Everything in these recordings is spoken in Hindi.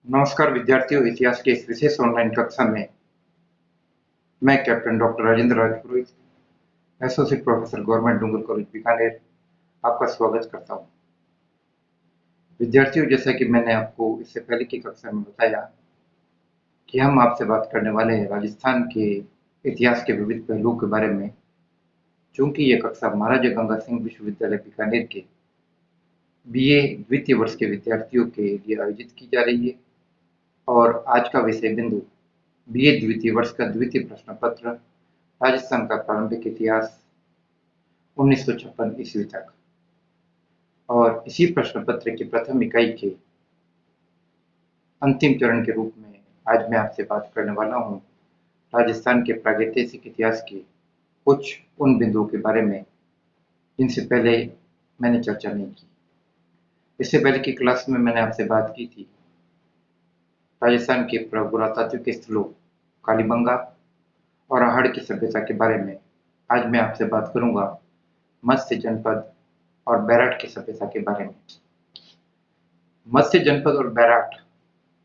नमस्कार विद्यार्थियों, इतिहास के इस विशेष ऑनलाइन कक्षा में मैं कैप्टन डॉक्टर राजेंद्र राजपुरोहित, एसोसिएट प्रोफेसर गवर्नमेंट डूंगर कॉलेज बीकानेर आपका स्वागत करता हूं। विद्यार्थियों, जैसा कि मैंने आपको इससे पहले की कक्षा में बताया कि हम आपसे बात करने वाले हैं राजस्थान के इतिहास के विविध पहलुओं के बारे में। चूंकि यह कक्षा महाराजा गंगा सिंह विश्वविद्यालय बीकानेर के बीए द्वितीय वर्ष के विद्यार्थियों के लिए आयोजित की जा रही है और आज का विषय बिंदु बीए द्वितीय वर्ष का द्वितीय प्रश्न पत्र राजस्थान का प्रारंभिक इतिहास 1956 ईस्वी तक। और इसी प्रश्न पत्र की प्रथम इकाई के अंतिम चरण के रूप में आज मैं आपसे बात करने वाला हूं राजस्थान के प्रागैतिहासिक इतिहास के कुछ उन बिंदुओं के बारे में जिनसे पहले मैंने चर्चा नहीं की। इससे पहले की क्लास में मैंने आपसे बात की थी राजस्थान के पुरातात्विक स्थलों कालीबंगा और आहड़ की सभ्यता के बारे में। आज मैं आपसे बात करूंगा मत्स्य जनपद और बैराट की सभ्यता के बारे में। मत्स्य जनपद और बैराट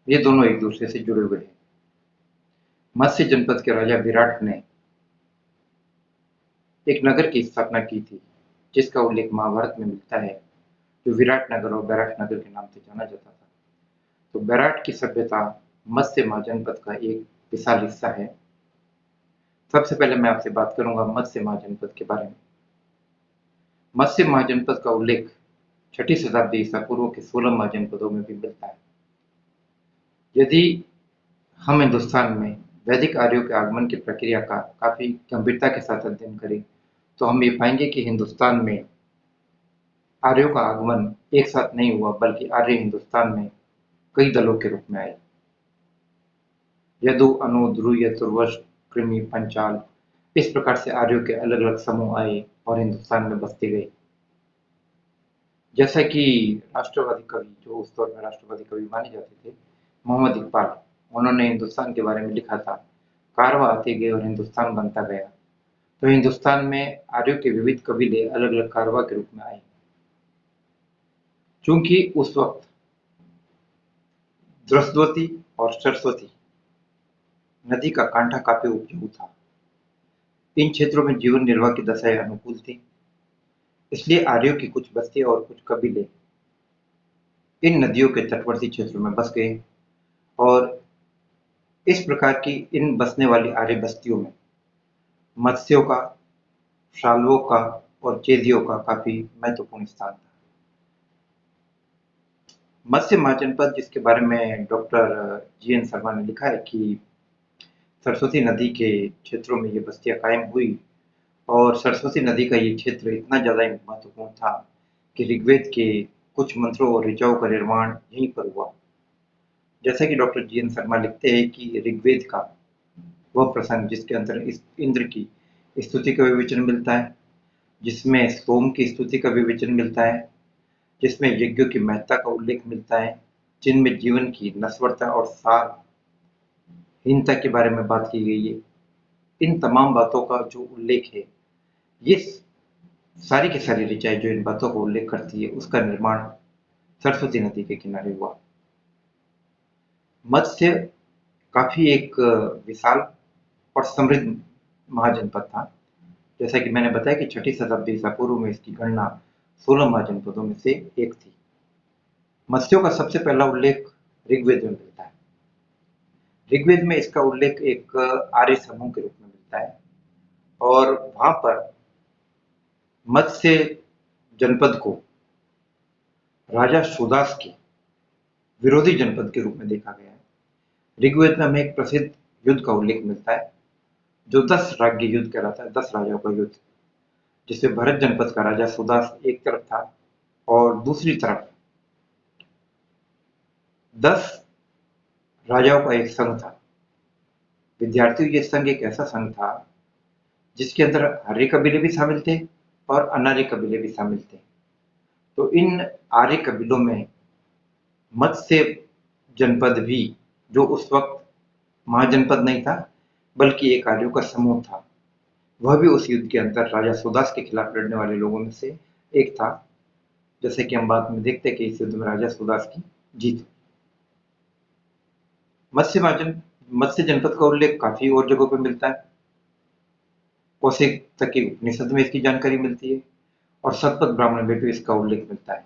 ये दोनों एक दूसरे से जुड़े हुए हैं। मत्स्य जनपद के राजा विराट ने एक नगर की स्थापना की थी जिसका उल्लेख महाभारत में मिलता है, जो विराट नगर और बैराट नगर के नाम से जाना जाता था। तो बैराट की सभ्यता मत्स्य महाजनपद का एक विशाल हिस्सा है। सबसे पहले मैं आपसे बात करूंगा मत्स्य महाजनपद के बारे में। मत्स्य महाजनपद का उल्लेख 6ठी शताब्दी ईसा पूर्व के 16 महाजनपदों में भी मिलता है। यदि हम हिंदुस्तान में वैदिक आर्यों के आगमन की प्रक्रिया का काफी गंभीरता के साथ अध्ययन करें तो हम ये पाएंगे कि हिंदुस्तान में आर्यों का आगमन एक साथ नहीं हुआ, बल्कि आर्य हिंदुस्तान में कई दलों के रूप में आए। यदु, अनु, ध्रुव, तुर्वश, कृमि, पंचाल, इस प्रकार से आर्यों के अलग अलग समूह आए और हिंदुस्तान में बसते गए। जैसा कि राष्ट्रवादी कवि, जो उस दौर में राष्ट्रवादी कवि माने जाते थे, मोहम्मद इकबाल, उन्होंने हिंदुस्तान के बारे में लिखा था, कारवां आते गए और हिंदुस्तान बनता गया। तो हिंदुस्तान में आर्यों के विविध कबीले अलग अलग कारवां के रूप में आए। चूंकि उस वक्त द्रस्वती और सरस्वती नदी का कांठा काफी उपजाऊ था, इन क्षेत्रों में जीवन निर्वाह की दशाएं अनुकूल थी, इसलिए आर्यों की कुछ बस्तियां और कुछ कबीले इन नदियों के तटवर्ती क्षेत्रों में बस गए और इस प्रकार की इन बसने वाली आर्य बस्तियों में मत्स्यों का, शालवों का और चेदियों का काफी महत्वपूर्ण स्थान था। मत्स्य महाजनपद, जिसके बारे में डॉक्टर जी.एन. शर्मा ने लिखा है कि सरस्वती नदी के क्षेत्रों में ये बस्तियां कायम हुई और सरस्वती नदी का ये क्षेत्र इतना ज्यादा महत्वपूर्ण था कि ऋग्वेद के कुछ मंत्रों और ऋचाओं का निर्माण यहीं पर हुआ। जैसा कि डॉक्टर जी.एन. शर्मा लिखते हैं कि ऋग्वेद का वह प्रसंग जिसके अंदर इस इंद्र की स्तुति का विवेचन मिलता है, जिसमें सोम की स्तुति का विवेचन मिलता है, जिसमें यज्ञों की महत्ता का उल्लेख मिलता है, जिनमें जीवन की नश्वरता और सारहीनता के बारे में बात की गई है, इन तमाम बातों का जो उल्लेख है, ये सारी की सारी ऋचाएं जो इन बातों का उल्लेख करती है, उसका निर्माण सरस्वती नदी के किनारे हुआ। मत्स्य काफी एक विशाल और समृद्ध महाजनपद था। जैसा कि मैंने बताया कि 6ठी शताब्दी ईसा पूर्व में इसकी गणना 16 महाजनपदों में से एक थी। मत्स्यों का सबसे पहला उल्लेख ऋग्वेद में मिलता है। ऋग्वेद में इसका उल्लेख एक आर्य समूह के रूप में मिलता है और वहां पर मत्स्य जनपद को राजा सुदास के विरोधी जनपद के रूप में देखा गया है। ऋग्वेद में हमें एक प्रसिद्ध युद्ध का उल्लेख मिलता है जो 10 राज्य युद्ध कहलाता है, 10 राजाओं का युद्ध, जिसमें भरत जनपद का राजा सुदास एक तरफ था और दूसरी तरफ 10 राजाओं का एक संघ था। विद्यार्थियों, ये संघ एक ऐसा संघ था जिसके अंदर आर्य कबीले भी शामिल थे और अनार्य कबीले भी शामिल थे। तो इन आर्य कबीलों में मत्स्य जनपद भी, जो उस वक्त महाजनपद नहीं था बल्कि एक आर्यों का समूह था, वह भी उस युद्ध के अंदर राजा सुदास के खिलाफ लड़ने वाले लोगों में से एक था। जैसे कि हम बाद में देखते हैं कि इस युद्ध में राजा सुदास की जीत हुई। मत्स्य माजन मत्स्य जनपद का उल्लेख काफी और जगहों पर मिलता है। कौशिक तक की उपनिषद में इसकी जानकारी मिलती है और शतपथ ब्राह्मण में भी इसका उल्लेख मिलता है।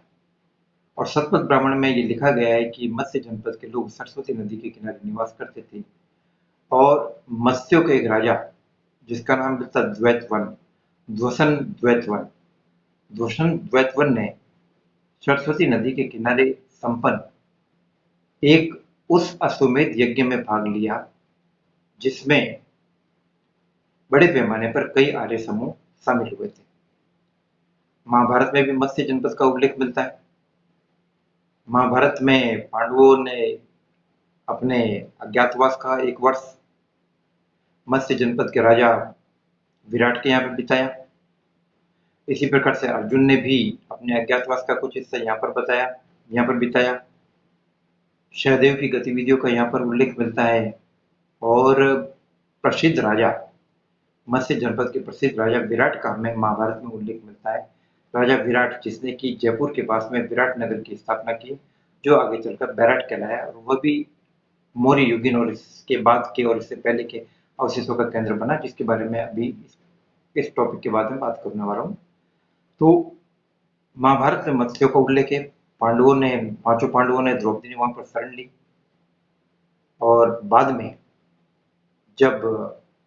और शतपथ ब्राह्मण में ये लिखा गया है कि मत्स्य जनपद के लोग सरस्वती नदी के किनारे निवास करते थे और मत्स्यों के एक राजा जिसका नाम था द्वैतवन, ध्वसन द्वैतवन, ध्वसन द्वैतवन ने सरस्वती नदी के किनारे संपन्न एक उस अश्वमेध यज्ञ में भाग लिया जिसमें बड़े पैमाने पर कई आर्य समूह शामिल हुए थे। महाभारत में भी मत्स्य जनपद का उल्लेख मिलता है। महाभारत में पांडवों ने अपने अज्ञातवास का एक वर्ष मत्स्य जनपद के राजा विराट के यहाँ पर बिताया। इसी प्रकार से अर्जुन ने भी अपने अज्ञातवास का कुछ हिस्सा यहाँ पर बिताया। सहदेव की गतिविधियों का यहाँ पर उल्लेख मिलता है और प्रसिद्ध राजा मत्स्य जनपद के प्रसिद्ध राजा विराट का हमें महाभारत में उल्लेख मिलता है। राजा विराट जिसने कि जयपुर के पास में विराट नगर की स्थापना की, जो आगे चलकर बैराट कहलाया और वह भी मौर्य युगीन और इसके बाद के और इससे पहले के अवशेषों का केंद्र बना, जिसके बारे में अभी इस टॉपिक के बाद में बात करने वाला हूँ। तो महाभारत में मत्स्यों का उल्लेख है। पांचों पांडवों ने द्रौपदी ने वहां पर शरण ली और बाद में जब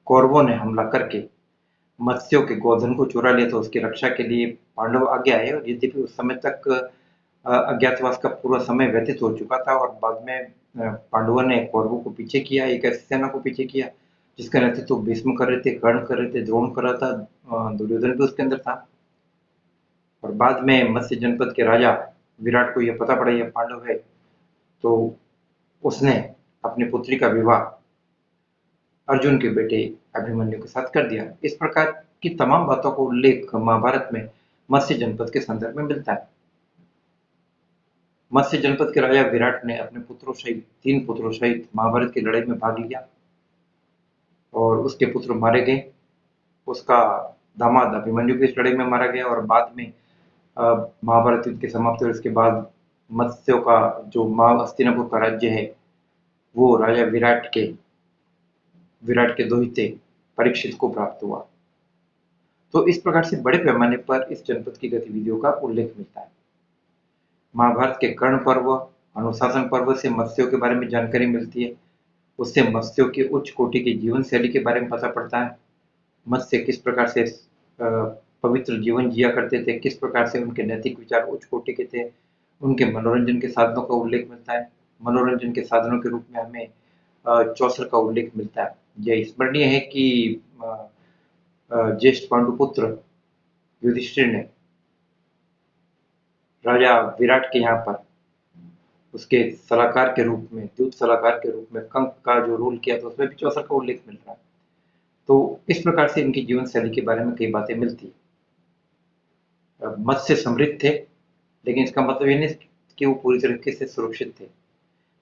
कौरवों ने हमला करके मत्स्यों के गोधन को चुरा लिया तो उसकी रक्षा के लिए पांडव आगे आए और यद्यपि उस समय तक अज्ञातवास का पूरा समय व्यतीत हो चुका था और बाद में पांडवों ने कौरवों को पीछे किया, एक ऐसी सेना को पीछे किया जिसका नेतृत्व भीष्म कर रहे थे, कर्ण कर रहे थे, द्रोण कर रहा था, दुर्योधन भी उसके अंदर था। और बाद में मत्स्य जनपद के राजा विराट को यह पता पड़ा यह पांडव है, तो उसने अपनी पुत्री का विवाह अर्जुन के बेटे अभिमन्यु के साथ कर दिया। इस प्रकार की तमाम बातों का उल्लेख महाभारत में मत्स्य जनपद के संदर्भ में मिलता है। मत्स्य जनपद के राजा विराट ने अपने तीन पुत्रों सहित महाभारत की लड़ाई में भाग लिया और उसके पुत्र मारे गए। उसका दामाद अभिमन्यु भी इस लड़ाई में मारा गया और बाद में महाभारत युद्ध की समाप्ति और इसके बाद मत्स्यों का जो हस्तिनापुर का राज्य है वो राजा विराट के दोहिते परीक्षित को प्राप्त हुआ। तो इस प्रकार से बड़े पैमाने पर इस जनपद की गतिविधियों का उल्लेख मिलता है। महाभारत के कर्ण पर्व, अनुशासन पर्व से मत्स्यों के बारे में जानकारी मिलती है। उससे मत्स्यों की उच्च कोटि की जीवन शैली के बारे में पता पड़ता है। मत्स्य किस प्रकार से पवित्र जीवन जिया करते थे, किस प्रकार से उनके नैतिक विचार उच्च कोटि के थे, उनके मनोरंजन के साधनों का उल्लेख मिलता है। मनोरंजन के साधनों के रूप में हमें चौसर का उल्लेख मिलता है। यह स्मरणीय है कि ज्येष्ठ पांडुपुत्र युधिष्ठिर ने राजा विराट के यहाँ पर उसके सलाहकार के रूप में, दूत सलाहकार के रूप में कंक का जो रोल किया था उसमें भी चौसर का उल्लेख मिल रहा है। तो इस प्रकार से इनकी जीवन शैली के बारे में कई बातें मिलती है। मत्स्य समृद्ध थे, लेकिन इसका मतलब ये नहीं कि वो पूरी तरीके से सुरक्षित थे।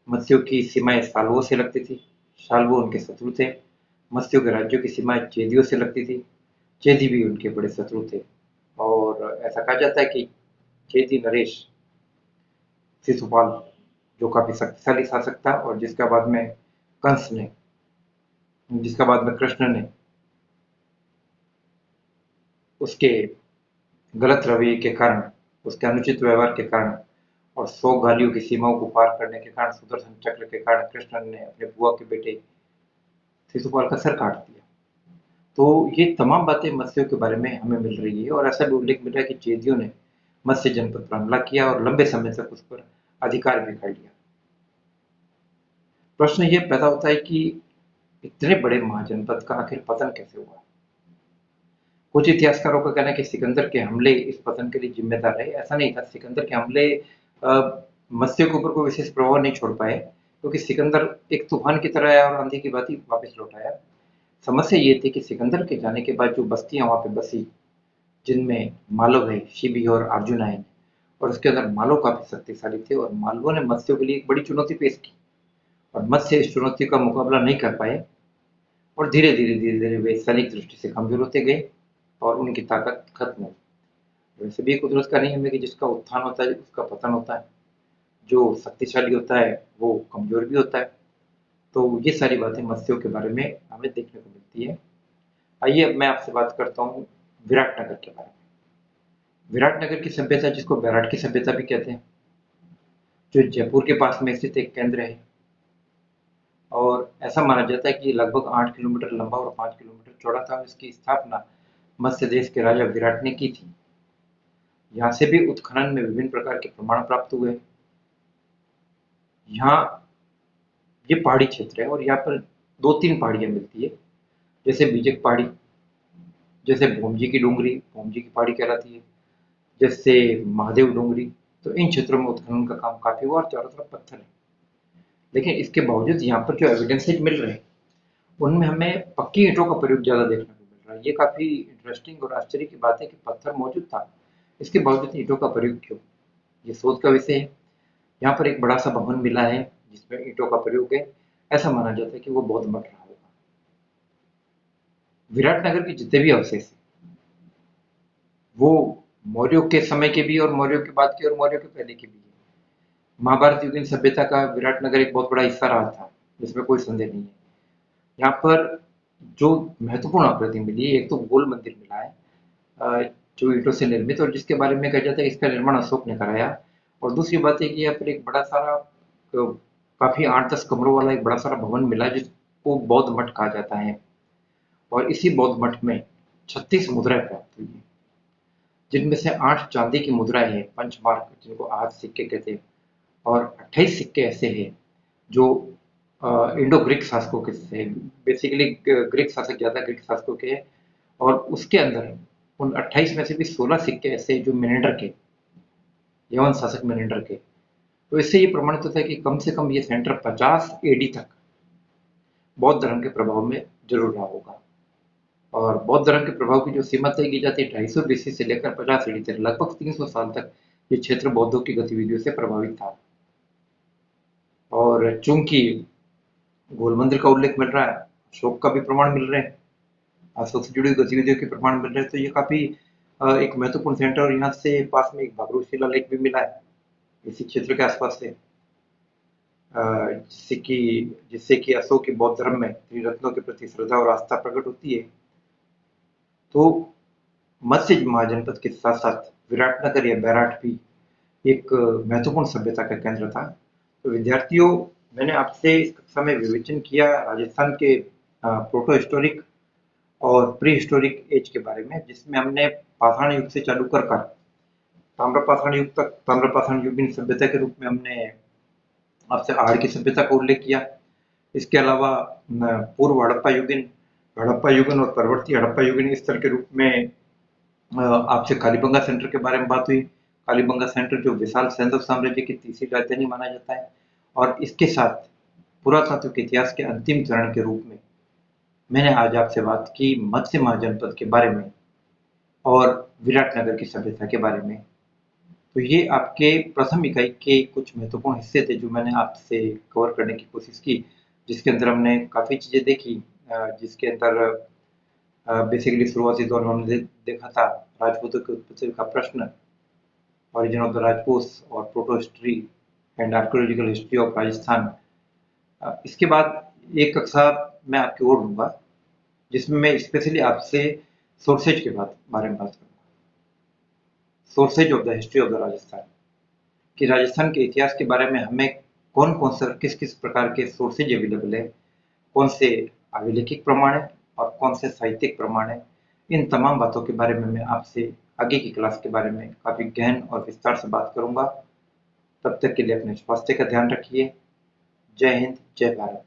मत्स्यों की सीमाएं सालवों से लगती थी, सालवो उनके शत्रु थे। मत्स्यों के राज्यों की सीमाएं चेदियों से लगती थी, चेदी भी उनके बड़े शत्रु थे। और ऐसा कहा जाता है कि चेदी नरेश शिशुपाल जो काफी शक्तिशाली शासक था और जिसका बाद में कृष्ण ने उसके गलत रवैये के कारण, उसके अनुचित व्यवहार के कारण और 100 गालियों की सीमाओं को पार करने के कारण, सुदर्शन चक्र के कारण कृष्ण ने अपने बुआ के बेटे शिशुपाल का सर काट दिया। तो ये तमाम बातें मत्स्यों के बारे में हमें मिल रही है और ऐसा भी उल्लेख मिल रहा है कि चेदियों ने मत्स्य जनपद पर हमला किया और लंबे समय तक उस पर अधिकार भी कर लिया। प्रश्न ये पैदा होता है कि इतने बड़े महाजनपद का आखिर पतन कैसे हुआ। कुछ इतिहासकारों का कहना है कि सिकंदर के हमले इस पतन के लिए जिम्मेदार रहे। ऐसा नहीं था, सिकंदर के हमले मत्स्यों के ऊपर कोई विशेष प्रभाव नहीं छोड़ पाए, क्योंकि सिकंदर एक तूफान की तरह आया और आंधी की भांति वापस लौट आया। समस्या ये थी कि सिकंदर के जाने के बाद जो बस्तियां वहां पे बसी, जिनमें मालव है, शिबी और अर्जुनायन, और उसके अंदर मालव काफी शक्तिशाली थे और मालवों ने मत्स्यों के लिए एक बड़ी चुनौती पेश की और मत्स्य इस चुनौती का मुकाबला नहीं कर पाए और धीरे धीरे वे सैनिक दृष्टि से कमजोर होते गए और उनकी ताकत खत्म हो गई। वैसे भी कुदरत का नियम है कि जिसका उत्थान होता है उसका पतन होता है, जो शक्तिशाली होता है वो कमजोर भी होता है। तो ये सारी बातें मत्स्यों के बारे में हमें देखने को मिलती है। आइए अब मैं आपसे बात करता हूँ विराटनगर के बारे में। विराटनगर की सभ्यता, जिसको बैराट की सभ्यता भी कहते हैं, जो जयपुर के पास में स्थित एक केंद्र है, और ऐसा माना जाता है कि लगभग 8 किलोमीटर लंबा और 5 किलोमीटर चौड़ा था। इसकी स्थापना मत्स्य देश के राजा विराट ने की थी। यहाँ से भी उत्खनन में विभिन्न प्रकार के प्रमाण प्राप्त हुए। यहाँ ये पहाड़ी क्षेत्र है और यहाँ पर दो तीन पहाड़ियाँ मिलती है, जैसे बीजक पहाड़ी, जैसे भोमजी की डूंगरी, भोमजी की पहाड़ी कहलाती है, जैसे महादेव डूंगरी। तो इन क्षेत्रों में उत्खनन का काम काफी हुआ और चारों तरफ पत्थर है। लेकिन इसके बावजूद यहाँ पर जो एविडेंसेज मिल रहे हैं उनमें हमें पक्की ईंटों का प्रयोग ज्यादा देखने को मिल रहा है। ये काफी इंटरेस्टिंग और आश्चर्य की बात है कि पत्थर मौजूद था, इसके बावजूद ईंटों का प्रयोग क्यों? ये शोध का विषय है। यहाँ पर एक बड़ा सा भवन मिला है जिसमें ईंटों का प्रयोग है। ऐसा माना जाता है कि वो बौद्ध मठ रहा होगा। विराटनगर के जितने भी अवशेष हैं वो मौर्यों के समय के भी और मौर्यों के बाद के और मौर्यों के पहले के भी है। महाभारत युगीन सभ्यता का विराटनगर एक बहुत बड़ा हिस्सा रहा था, जिसमें कोई संदेह नहीं है। यहाँ पर जो महत्वपूर्ण आकृति मिली है, एक तो गोल मंदिर मिला है जो ईंटों से निर्मित, और जिसके बारे में कहा जाता है इसका निर्माण अशोक ने कराया। और दूसरी बात है कि यहाँ पर एक बड़ा सारा काफी 8-10 कमरों वाला एक बड़ा सारा भवन मिला जिसको बौद्ध मठ कहा जाता है। और इसी बौद्ध मठ में 36 मुद्राएं प्राप्त हुई है, जिनमें से 8 चांदी की मुद्राएं हैं, पंचमार्क, जिनको आज सिक्के कहते हैं, और 28 सिक्के ऐसे हैं जो इंडो ग्रीक शासकों के से, बेसिकली ग्रीक शासक ज्यादा ग्रीक शासकों के हैं। और उसके अंदर उन 28 में से भी 16 सिक्के ऐसे जो मेनेंडर के, यवन शासक मेनेंडर के। तो इससे ये प्रमाणित होता है कि कम से कम ये सेंटर 50 एडी तक बौद्ध धर्म के प्रभाव में जरूर रहा होगा। और बौद्ध धर्म के प्रभाव की जो सीमा तय की जाती है 250 बीसी से लेकर 50 एडी तक, लगभग 300 साल तक ये क्षेत्र बौद्धों की गतिविधियों से प्रभावित था। और चूंकि गोल मंदिर का उल्लेख मिल रहा है, अशोक का भी प्रमाण मिल रहे हैं, अशोक से जुड़ी हुई गतिविधियों के प्रमाण मिल रहे हैं, तो ये काफी एक महत्वपूर्ण सेंटर। और यहाँ से पास में एक भागरूशिला लेक भी मिला है इसी क्षेत्र के आसपास से, जिससे कि अशोक के बौद्ध धर्म में त्रिरत्नों के प्रति श्रद्धा और आस्था प्रकट होती है। तो मत्स्य महाजनपद के साथ साथ विराटनगर या बैराट भी एक महत्वपूर्ण सभ्यता का केंद्र था। तो विद्यार्थियों, मैंने आपसे इस कक्षा में विवेचन किया राजस्थान के प्रोटो हिस्टोरिक और प्री हिस्टोरिक एज के बारे में, जिसमें हमने पाषाण युग से चालू कर ताम्रपाषाण युग तक, ताम्रपाषाण युगीन सभ्यता के रूप में हमने आपसे आड़ की सभ्यता का उल्लेख किया। इसके अलावा पूर्व हड़प्पा युगीन और परवर्ती हड़प्पा युगीन स्तर के रूप में आपसे कालीबंगा सेंटर के बारे में बात हुई। कालीबंगा सेंटर जो विशाल सैंधव साम्राज्य की तीसरी राजधानी माना जाता है। और इसके साथ पुरातत्व के इतिहास के अंतिम चरण के रूप में मैंने आज आपसे बात की मत्स्य महाजनपद के बारे में और विराटनगर की सभ्यता के बारे में। तो ये आपके प्रथम इकाई के कुछ महत्वपूर्ण हिस्से थे जो मैंने आपसे कवर करने की कोशिश की, जिसके अंदर हमने काफ़ी चीज़ें देखी, जिसके अंदर बेसिकली शुरुआती दौर में हमने देखा था राजपूतों की उत्पत्ति का प्रश्न, ओरिजिन ऑफ द राजपूत, और proto history and archaeological history of Rajasthan. इसके बाद एक कक्षा मैं आपकी ओर लूंगा जिसमें मैं स्पेशली आपसे सोर्सेज के बारे में बात करूंगा। Sources of the history of the Rajasthan, कि राजस्थान के इतिहास के बारे में हमें कौन कौन सा किस किस प्रकार के सोर्सेज अवेलेबल है, कौन से अभिलेखिक प्रमाण है और कौन से साहित्यिक प्रमाण है। इन तमाम बातों के बारे में मैं आपसे आगे की क्लास के बारे में काफ़ी गहन और विस्तार से बात करूंगा। तब तक के लिए अपने स्वास्थ्य का ध्यान रखिए। जय हिंद, जय भारत।